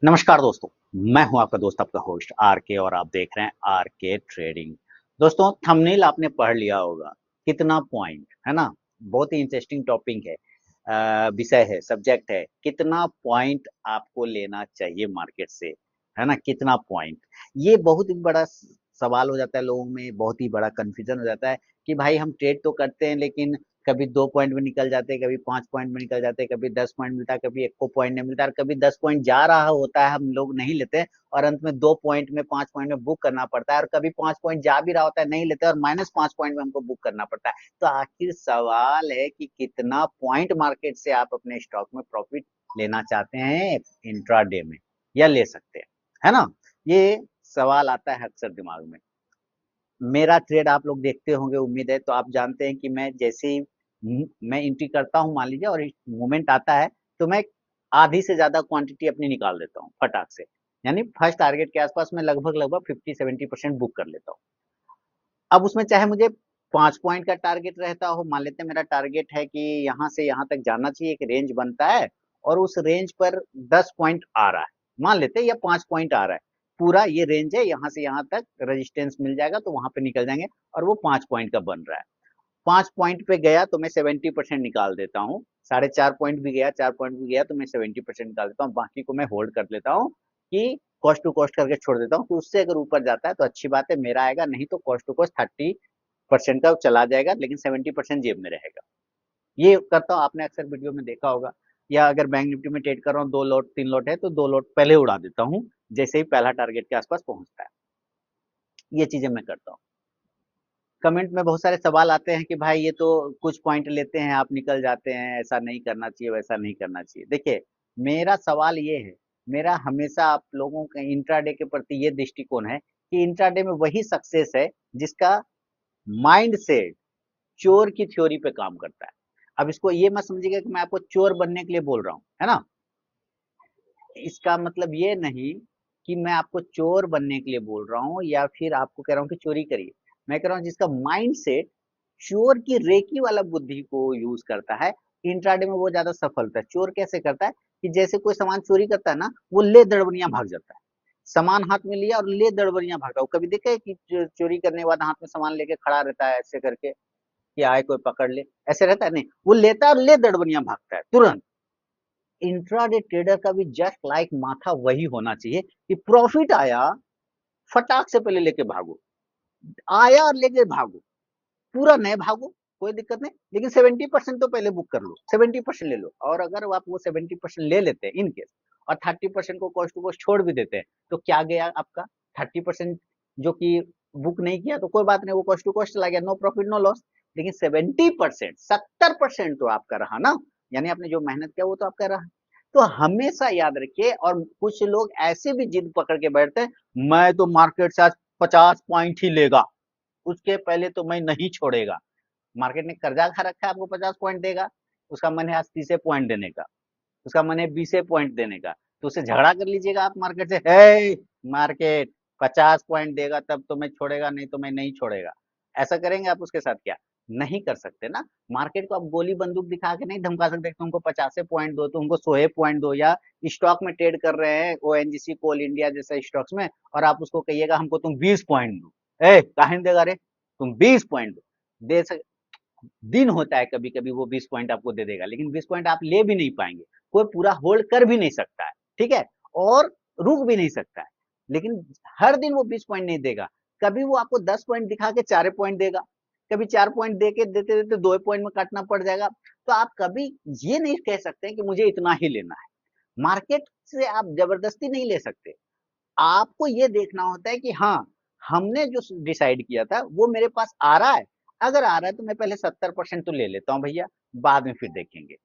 नमस्कार दोस्तों, मैं हूं आपका दोस्त आपका होस्ट आर के और आप देख रहे हैं आर के ट्रेडिंग। दोस्तों थंबनेल आपने पढ़ लिया होगा, कितना पॉइंट है ना। बहुत ही इंटरेस्टिंग टॉपिक है, विषय है, सब्जेक्ट है। कितना पॉइंट आपको लेना चाहिए मार्केट से, है ना। कितना पॉइंट, ये बहुत ही बड़ा सवाल हो जाता है लोगों में, बहुत ही बड़ा कंफ्यूजन हो जाता है कि भाई हम ट्रेड तो करते हैं लेकिन कभी 2 पॉइंट में निकल जाते हैं, कभी 5 पॉइंट में निकल जाते हैं, कभी 10 पॉइंट मिलता है, कभी 1 को पॉइंट नहीं मिलता है और कभी 10 पॉइंट जा रहा होता है, हम लोग नहीं लेते और अंत में 2 पॉइंट में 5 पॉइंट में बुक करना पड़ता है और कभी 5 पॉइंट जा भी रहा होता है, नहीं लेते और -5 पॉइंट में हमको बुक करना पड़ता है। तो आखिर सवाल है कि कितना पॉइंट मार्केट से आप अपने स्टॉक में प्रॉफिट लेना चाहते हैं इंट्राडे में, या ले सकते हैं, है ना। ये सवाल आता है अक्सर दिमाग में। मेरा ट्रेड आप लोग देखते होंगे, उम्मीद है, तो आप जानते हैं कि मैं जैसे ही मैं एंट्री करता हूँ मान लीजिए और मोमेंट आता है, तो मैं आधी से ज्यादा क्वांटिटी अपनी निकाल देता हूँ फटाक से। यानी फर्स्ट टारगेट के आसपास मैं लगभग लगभग 50-70% बुक कर लेता हूँ। अब उसमें चाहे मुझे 5 पॉइंट का टारगेट रहता हो, मान लेते हैं मेरा टारगेट है कि यहाँ से यहाँ तक जाना चाहिए, एक रेंज बनता है और उस रेंज पर 10 पॉइंट आ रहा है, मान लेते हैं, या 5 पॉइंट आ रहा है। पूरा ये रेंज है, यहाँ से यहाँ तक रेजिस्टेंस मिल जाएगा तो वहां पे निकल जाएंगे और वो 5 पॉइंट का बन रहा है। 5 पॉइंट पे गया तो मैं 70% निकाल देता हूँ। 4.5 पॉइंट भी गया, 4 पॉइंट भी गया तो मैं 70% निकाल देता हूँ, बाकी को मैं होल्ड कर लेता हूँ कि कॉस्ट टू कॉस्ट करके छोड़ देता हूँ कि उससे अगर ऊपर जाता है तो अच्छी बात है, मेरा आएगा, नहीं तो कॉस्ट टू कॉस्ट 30% का चला जाएगा लेकिन 70% जेब में रहेगा। ये करता हूँ, आपने अक्सर वीडियो में देखा होगा। या अगर बैंक निफ्टी में ट्रेड कर रहा हूँ, 2 लॉट 3 लॉट है तो 2 लॉट पहले उड़ा देता हूँ जैसे ही पहला टारगेट के आसपास पहुंचता है। ये चीजें मैं करता हूँ। कमेंट में बहुत सारे सवाल आते हैं कि भाई ये तो कुछ पॉइंट लेते हैं आप निकल जाते हैं, ऐसा नहीं करना चाहिए, वैसा नहीं करना चाहिए। देखिए, मेरा सवाल ये है, मेरा हमेशा आप लोगों का इंट्राडे के प्रति ये दृष्टिकोण है कि इंट्राडे में वही सक्सेस है जिसका माइंड सेट चोर की थ्योरी पे काम करता है। अब इसको ये मत समझिएगा कि मैं आपको चोर बनने के लिए बोल रहा हूँ, है ना। इसका मतलब ये नहीं कि मैं आपको चोर बनने के लिए बोल रहा हूँ या फिर आपको कह रहा हूँ कि चोरी करिए। मैं कह रहा हूँ जिसका माइंड सेट चोर की रेकी वाला बुद्धि को यूज करता है, इंट्राडे में वो ज्यादा सफल होता है। चोर कैसे करता है कि जैसे कोई सामान चोरी करता है ना, वो ले दड़बड़ियां भाग जाता है। सामान हाथ में लिया और ले दड़बड़ियां भागा। वो कभी देखे कि चोरी करने के बाद हाथ में सामान लेके खड़ा रहता है ऐसे करके कि आए कोई पकड़ ले, ऐसे रहता है? नहीं, वो लेता है और ले दड़बड़ियां भागता है तुरंत। इंट्राडे ट्रेडर का भी जस्ट लाइक माथा वही होना चाहिए कि प्रॉफिट आया, फटाक से पहले लेके भागो, आया और लेके भागो, पूरा नहीं भागो, कोई दिक्कत नहीं, लेकिन 70% तो पहले बुक कर लो, 70% ले लो। और अगर आप वो 70% ले लेते हैं इन केस और 30% को कॉस्ट टू कॉस्ट छोड़ भी देते हैं, तो क्या गया आपका 30% जो कि बुक नहीं किया तो कोई बात नहीं, वो कॉस्ट टू कॉस्ट चला गया, नो प्रॉफिट नो लॉस। लेकिन 70%, 70% तो आपका रहा ना, यानी आपने जो मेहनत किया वो तो आपका रहा। तो हमेशा याद रखिए। और कुछ लोग ऐसे भी जिद पकड़ के बैठते हैं, मैं तो मार्केट से आज 50 पॉइंट ही लेगा, उसके पहले तो मैं नहीं छोड़ेगा। मार्केट ने कर्जा खा रखा है, आपको 50 पॉइंट देगा, उसका मन है आज 30 पॉइंट देने का, उसका मन है 20 पॉइंट देने का, तो उससे झगड़ा कर लीजिएगा आप मार्केट से, हे मार्केट 50 पॉइंट देगा तब तो मैं छोड़ेगा, नहीं तो मैं नहीं छोड़ेगा। ऐसा करेंगे आप उसके साथ? क्या नहीं कर सकते ना। मार्केट को आप गोली बंदूक दिखा के नहीं धमका सकते, तुमको 50 पॉइंट दो, तुमको 100 पॉइंट दो। या स्टॉक में ट्रेड कर रहे हैं ओएनजीसी कोल इंडिया जैसे स्टॉक्स में, और आप उसको कहिएगा हमको तुम 20 पॉइंट दो, ए काहे देगा रे, तुम 20 पॉइंट दो। दे सक दिन होता है कभी कभी वो 20 पॉइंट आपको दे देगा, लेकिन 20 पॉइंट आप ले भी नहीं पाएंगे, कोई पूरा होल्ड कर भी नहीं सकता है, ठीक है, और रुक भी नहीं सकता है। लेकिन हर दिन वो 20 पॉइंट नहीं देगा, कभी वो आपको 10 पॉइंट दिखा के 4 पॉइंट देगा, कभी 4 पॉइंट दे के देते देते 2 पॉइंट में काटना पड़ जाएगा। तो आप कभी ये नहीं कह सकते कि मुझे इतना ही लेना है। मार्केट से आप जबरदस्ती नहीं ले सकते। आपको ये देखना होता है कि हाँ, हमने जो डिसाइड किया था वो मेरे पास आ रहा है। अगर आ रहा है तो मैं पहले 70% तो ले लेता हूँ भैया, बाद में फिर देखेंगे।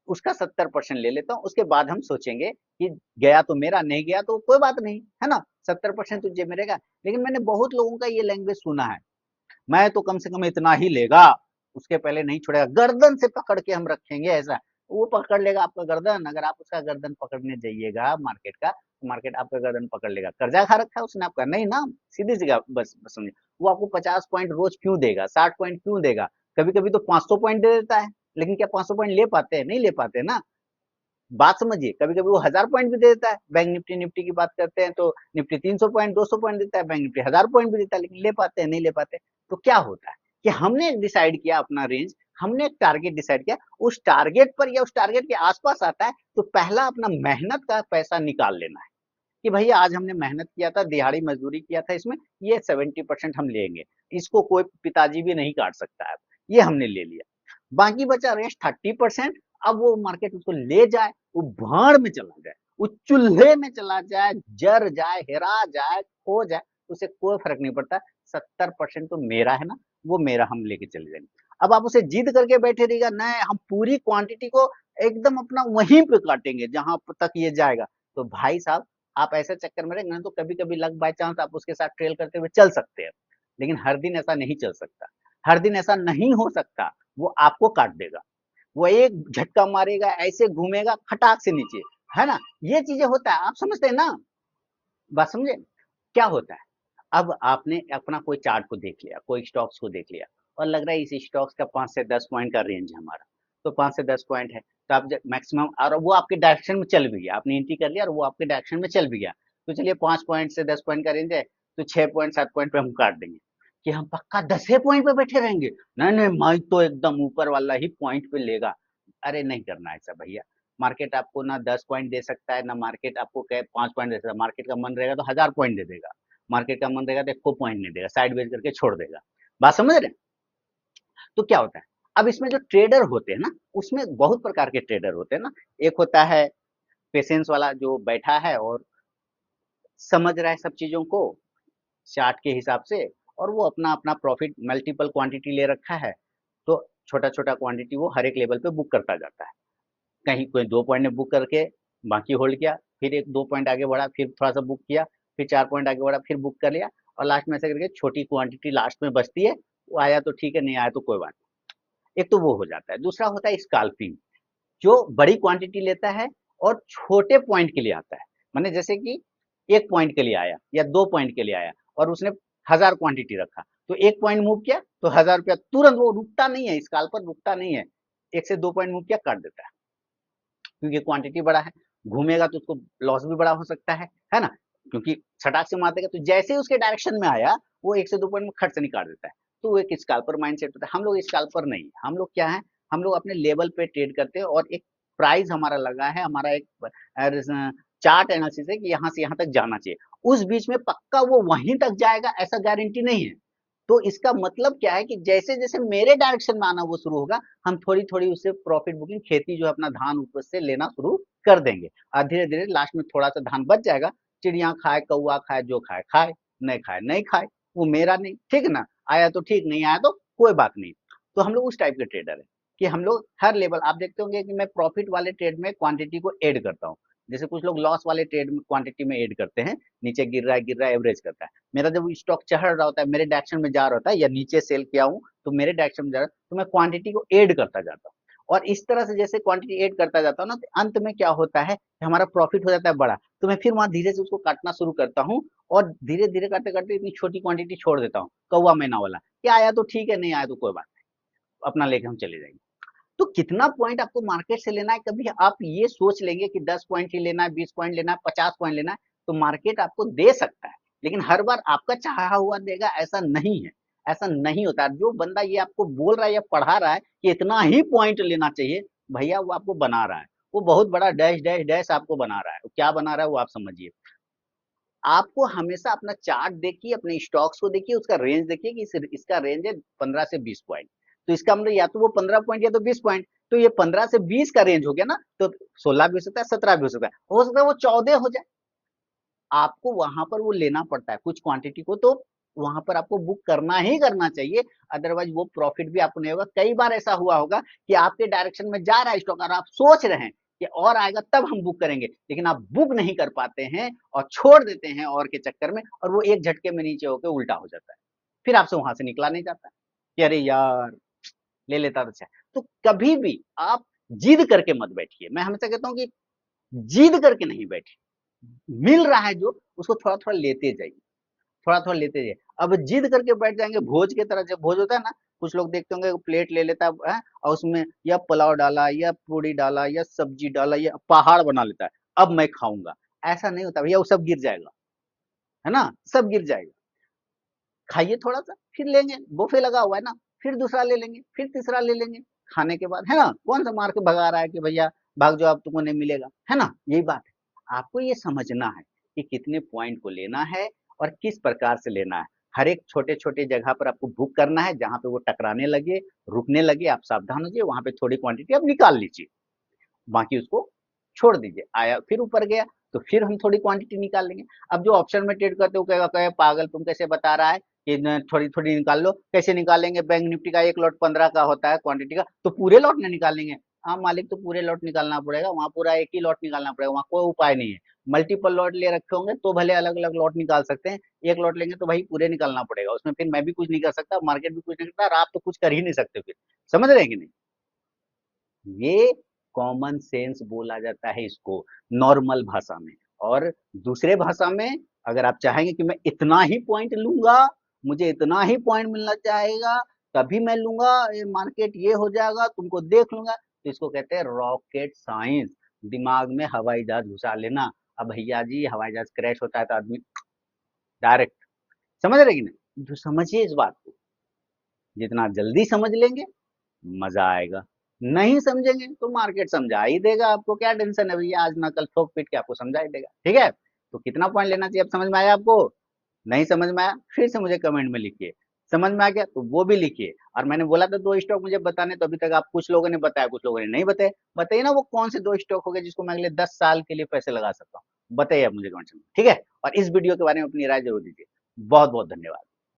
उसका 70% ले लेता हूँ, उसके बाद हम सोचेंगे कि गया तो मेरा, नहीं गया तो कोई बात नहीं, है ना। 70% तो जेब में रहेगा। लेकिन मैंने बहुत लोगों का ये लैंग्वेज सुना है, मैं तो कम से कम इतना ही लेगा, उसके पहले नहीं छोड़ेगा, गर्दन से पकड़ के हम रखेंगे ऐसा। वो पकड़ लेगा आपका गर्दन, अगर आप उसका गर्दन पकड़ने जाइएगा मार्केट का, तो मार्केट आपका गर्दन पकड़ लेगा। कर्जा खा रखा है उसने आपका, नहीं ना, सीधी सी बस समझे। वो आपको 50 पॉइंट रोज क्यों देगा, 60 पॉइंट क्यों देगा? कभी कभी तो 500 पॉइंट दे देता है, लेकिन क्या 500 पॉइंट ले पाते हैं? नहीं ले पाते ना। बात समझिए, कभी कभी वो 1000 पॉइंट भी दे देता है। बैंक निफ्टी निफ्टी की बात करते हैं तो निफ्टी 300 पॉइंट 200 पॉइंट देता है, बैंक निफ्टी 1000 पॉइंट भी देता है, लेकिन ले पाते हैं नहीं ले पाते। तो क्या होता है कि हमने एक डिसाइड किया अपना रेंज, हमने एक टारगेट डिसाइड किया, उस टारगेट पर या उस टारगेट के आसपास आता है तो पहला अपना मेहनत का पैसा निकाल लेना है कि भैया आज हमने मेहनत किया था, दिहाड़ी मजदूरी किया था, इसमें ये 70% हम लेंगे, इसको कोई पिताजी भी नहीं काट सकता है, ये हमने ले लिया। बाकी बचा रेस्ट 30%। अब वो मार्केट उसको ले जाए, वो भाड़ में चला जाए, वो चूल्हे में चला जाए, जर जाए, हेरा जाए, खो जाए, उसे कोई फर्क नहीं पड़ता। 70% तो मेरा है ना, वो मेरा हम लेके चले जाएंगे। अब आप उसे जिद करके बैठे रहिएगा, नहीं हम पूरी क्वांटिटी को एकदम अपना वहीं पे काटेंगे जहां तक ये जाएगा, तो भाई साहब आप ऐसे चक्कर में रहेंगे ना, तो कभी कभी लक बाय चांस आप उसके साथ ट्रेल करते हुए चल सकते हैं, लेकिन हर दिन ऐसा नहीं चल सकता, हर दिन ऐसा नहीं हो सकता। वो आपको काट देगा, वो एक झटका मारेगा, ऐसे घूमेगा खटाक से नीचे, है ना। ये चीजें होता है, आप समझते हैं ना, बात समझे। क्या होता है, अब आपने अपना कोई चार्ट को देख लिया, कोई स्टॉक्स को देख लिया, और लग रहा है इस स्टॉक्स का 5 से 10 पॉइंट का रेंज है हमारा, तो 5 से 10 पॉइंट है, तो आप मैक्सिमम, और वो आपके डायरेक्शन में चल भी गया, आपने एंट्री कर लिया और वो आपके डायरेक्शन में चल भी गया, तो चलिए 5 पॉइंट से 10 पॉइंट का रेंज है, तो 6 पॉइंट 7 पॉइंट पे हम काट देंगे कि हम पक्का 10 पॉइंट पे बैठे रहेंगे। नहीं नहीं, माइक तो एकदम ऊपर वाला ही पॉइंट पे लेगा। अरे नहीं करना ऐसा भैया, मार्केट आपको ना 10 पॉइंट दे सकता है, ना मार्केट आपको 5 पॉइंट दे सकता है। मार्केट का मन रहेगा तो 1000 पॉइंट दे देगा, मार्केट का मन रहेगा तो 1 को पॉइंट नहीं देगा, साइड बेच करके छोड़ देगा। बात समझ रहे हैं। तो क्या होता है, अब इसमें जो ट्रेडर होते हैं ना, उसमें बहुत प्रकार के ट्रेडर होते हैं ना। एक होता है पेशेंस वाला, जो बैठा है और समझ रहा है सब चीजों को चार्ट के हिसाब से, और वो अपना अपना प्रॉफिट मल्टीपल क्वांटिटी ले रखा है, तो छोटा छोटा क्वांटिटी वो हर एक लेवल पे बुक करता जाता है। कहीं कोई 2 पॉइंट ने बुक करके बाकी होल्ड किया, फिर एक 2 पॉइंट आगे बढ़ा, फिर थोड़ा सा बुक किया, फिर 4 पॉइंट आगे बढ़ा, फिर बुक कर लिया, और लास्ट में ऐसे करके छोटी क्वांटिटी लास्ट में बचती है। वो आया तो ठीक है, नहीं आया तो कोई बात नहीं। एक तो वो हो जाता है, दूसरा होता है स्काल्पिंग, जो बड़ी क्वांटिटी लेता है और छोटे पॉइंट के लिए आता है। माने जैसे कि 1 पॉइंट के लिए आया या 2 पॉइंट के लिए आया, और उसने 1000 क्वांटिटी रखा, तो 1 पॉइंट मूव किया तो 1000 रुपया तुरंत, वो रुकता नहीं है, स्काल्पर रुकता नहीं है, 1 से 2 पॉइंट मूव किया काट देता है, क्योंकि क्वांटिटी बड़ा है, घूमेगा तो उसको लॉस भी बड़ा हो सकता है ना, क्योंकि छटाक से मार देगा, तो जैसे ही उसके डायरेक्शन में आया वो 1 से 2 पॉइंट में खट से निकाल देता है। तो वो एक स्काल्पर माइंडसेट होता है। हम लोग स्काल्पर नहीं, हम लोग क्या है, हम लोग अपने लेवल पे ट्रेड करते हैं, और एक प्राइस हमारा लगा है, हमारा एक चार्ट एनालिसिस है कि यहाँ से यहाँ तक जाना चाहिए, उस बीच में पक्का वो वहीं तक जाएगा ऐसा गारंटी नहीं है। तो इसका मतलब क्या है कि जैसे जैसे मेरे डायरेक्शन में आना वो शुरू होगा, हम थोड़ी थोड़ी उससे प्रॉफिट बुकिंग, खेती जो है अपना धान ऊपर से लेना शुरू कर देंगे, और धीरे धीरे लास्ट में थोड़ा सा धान बच जाएगा, चिड़िया खाए, कौआ खाए, जो खाए खाए, नहीं खाए नहीं खाए, वो मेरा नहीं, ठीक है ना। आया तो ठीक, नहीं आया तो कोई बात नहीं। तो हम लोग उस टाइप के ट्रेडर है कि हम लोग हर लेवल, आप देखते होंगे कि मैं प्रॉफिट वाले ट्रेड में क्वांटिटी को ऐड करता हूँ, जैसे कुछ लोग लॉस वाले ट्रेड में क्वांटिटी में ऐड करते हैं, नीचे गिर रहा है एवरेज करता है। मेरा जब स्टॉक चढ़ रहा होता है, मेरे डायरेक्शन में जा रहा होता है, या नीचे सेल किया हूँ तो मेरे डायरेक्शन में जा रहा है, तो मैं क्वांटिटी को ऐड करता जाता हूँ, और इस तरह से जैसे क्वांटिटी ऐड करता जाता हूँ ना, तो अंत में क्या होता है कि हमारा प्रॉफिट हो जाता है बड़ा, तो मैं फिर वहां धीरे से उसको काटना शुरू करता हूँ, और धीरे धीरे करते करते इतनी छोटी क्वांटिटी छोड़ देता हूँ, कौवा मैना वाला, क्या आया तो ठीक है, नहीं आया तो कोई बात नहीं, अपना लेके हम चले जाएंगे। तो कितना पॉइंट आपको मार्केट से लेना है, कभी आप ये सोच लेंगे कि 10 पॉइंट ही लेना है, 20 पॉइंट लेना है, 50 पॉइंट लेना है, तो मार्केट आपको दे सकता है, लेकिन हर बार आपका चाहा हुआ देगा ऐसा नहीं है। ऐसा नहीं होता। जो बंदा ये आपको बोल रहा है या पढ़ा रहा है कि इतना ही पॉइंट लेना चाहिए, भैया वो आपको बना रहा है, वो बहुत बड़ा डैश डैश डैश आपको बना रहा है। क्या बना रहा है वो आप समझिए। आपको हमेशा अपना चार्ट देखिए, अपने स्टॉक्स को देखिए, उसका रेंज देखिए कि इसका रेंज है 15 से 20 पॉइंट, तो इसका मतलब या तो वो 15 पॉइंट या तो 20 पॉइंट, तो ये 15 से 20 का रेंज हो गया ना, तो 16 भी हो सकता है, 17 भी हो सकता है वो 14 हो जाए। आपको वहां पर वो लेना पड़ता है कुछ क्वांटिटी को, तो वहां पर आपको बुक करना ही करना चाहिए, अदरवाइज वो प्रॉफिट भी आपको नहीं होगा। कई बार ऐसा हुआ होगा कि आपके डायरेक्शन में जा रहा है स्टॉक, और आप सोच रहे हैं कि और आएगा तब हम बुक करेंगे, लेकिन आप बुक नहीं कर पाते हैं और छोड़ देते हैं और के चक्कर में, और वो एक झटके में नीचे होकर उल्टा हो जाता है, फिर आपसे वहां से निकला नहीं जाता कि अरे यार ले लेता तो अच्छा। तो कभी भी आप जिद करके मत बैठिए, मैं हमेशा कहता हूँ कि जिद करके नहीं बैठिए, मिल रहा है जो उसको थोड़ा थोड़ा लेते जाइए, थोड़ा थोड़ा लेते जाइए। अब जिद करके बैठ जाएंगे भोज की तरह, जब भोज होता है ना, कुछ लोग देखते होंगे प्लेट ले लेता है और उसमें या पुलाव डाला या पूड़ी डाला या सब्जी डाला या पहाड़ बना लेता है, अब मैं खाऊंगा। ऐसा नहीं होता भैया, वो सब गिर जाएगा, है ना, सब गिर जाएगा। खाइए थोड़ा सा फिर लेंगे, बुफे लगा हुआ है ना, फिर दूसरा ले लेंगे, फिर तीसरा ले लेंगे, खाने के बाद, है ना, कौन सा मार के भगा रहा है कि भैया भाग जाओ, अब तुमको नहीं मिलेगा, है ना, यही बात है। आपको ये समझना है कि कितने पॉइंट को लेना है और किस प्रकार से लेना है। हर एक छोटे छोटे जगह पर आपको बुक करना है, जहां पे वो टकराने लगे, रुकने लगे, आप सावधान हो जाइए, वहां पे थोड़ी क्वांटिटी आप निकाल लीजिए, बाकी उसको छोड़ दीजिए। आया फिर ऊपर गया तो फिर हम थोड़ी क्वांटिटी निकाल लेंगे। अब जो ऑप्शन में ट्रेड करते हो कहेगा कहे पागल तुम कैसे बता रहा है कि थोड़ी थोड़ी निकाल लो, कैसे निकालेंगे, बैंक निफ्टी का एक लॉट 15 का होता है क्वांटिटी का, तो पूरे लॉट में निकालेंगे। हाँ मालिक, तो पूरे लॉट निकालना पड़ेगा, वहां पूरा एक ही लॉट निकालना पड़ेगा, वहां कोई उपाय नहीं है। मल्टीपल लॉट ले रखे होंगे तो भले अलग अलग लॉट निकाल सकते हैं, एक लॉट लेंगे तो भाई पूरे निकालना पड़ेगा, उसमें फिर मैं भी कुछ नहीं कर सकता, मार्केट भी कुछ नहीं करता, और आप तो कुछ कर ही नहीं सकते फिर। समझ रहे हैं कि नहीं? ये कॉमन सेंस बोला जाता है इसको, नॉर्मल भाषा में। और दूसरे भाषा में अगर आप चाहेंगे कि मैं इतना ही पॉइंट लूंगा, मुझे इतना ही पॉइंट मिलना चाहेगा, तभी मैं लूंगा, ये मार्केट ये हो जाएगा, तुमको देख लूंगा, तो इसको कहते हैं रॉकेट साइंस। दिमाग में हवाई जहाज घुसा लेना। अब भैया जी हवाई जहाज क्रैश होता है तो आदमी डायरेक्ट, समझ रहे कि नहीं, तो समझिए इस बात को, जितना जल्दी समझ लेंगे मजा आएगा, नहीं समझेंगे तो मार्केट समझा ही देगा आपको, क्या टेंशन है भैया, आज ना कल ठोक पीट के आपको समझा ही देगा, ठीक है। तो कितना पॉइंट लेना चाहिए, अब समझ में आया आपको? नहीं समझ में आया फिर से मुझे कमेंट में लिखिए, समझ में आ गया तो वो भी लिखिए। और मैंने बोला था 2 स्टॉक मुझे बताने, तो अभी तक आप कुछ लोगों ने बताया, कुछ लोगों ने नहीं बताए। बताइए ना वो कौन से 2 स्टॉक हो गए जिसको मैं अगले 10 साल के लिए पैसे लगा सकता हूँ, बताइए आप मुझे कमेंट में, ठीक है। और इस वीडियो के बारे में अपनी राय जरूर दीजिए। बहुत बहुत धन्यवाद।